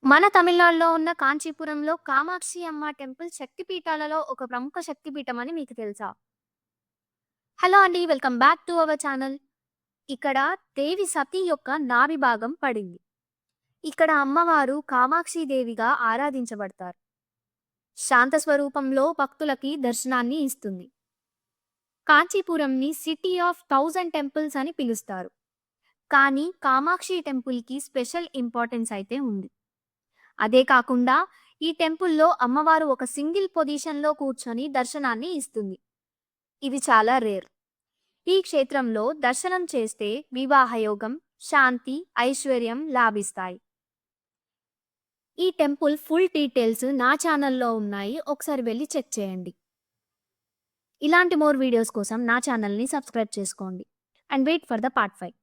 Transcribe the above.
మన తమిళనాడులో ఉన్న కాంచీపురంలో కామాక్షి అమ్మ టెంపుల్ శక్తిపీఠాలలో ఒక ప్రముఖ శక్తిపీఠం అని మీకు తెలుసా? హలో అండి. Welcome back to our channel. ఇక్కడ దేవి సతి యొక్క నాభి భాగం పడింది. ఇక్కడ అమ్మవారు కామాక్షి దేవిగా ఆరాధించబడతారు. శాంత స్వరూపంలో భక్తులకి దర్శనాన్ని ఇస్తుంది. కాంచీపురంని సిటీ ఆఫ్ 1000 టెంపుల్స్ అని పిలుస్తారు. కానీ కామాక్షి టెంపుల్‌కి స్పెషల్ ఇంపార్టెన్స్ అయితే ఉంది. అదే కాకుండా ఈ టెంపుల్‌లో అమ్మవారు ఒక సింగిల్ పొజిషన్‌లో కూర్చొని దర్శనాన్ని ఇస్తుంది. ఇది చాలా రేర్. ఈ క్షేత్రంలో దర్శనం చేస్తే వివాహయోగం, శాంతి, ఐశ్వర్యం లాభిస్తాయి. ఈ టెంపుల్ ఫుల్ డీటెయిల్స్ నా ఛానల్‌లో ఉన్నాయి. ఒకసారి వెళ్లి చెక్ చేయండి. ఇలాంటి మోర్ వీడియోస్ కోసం నా ఛానల్‌ని సబ్స్క్రైబ్ చేసుకోండి. And wait for the part 5.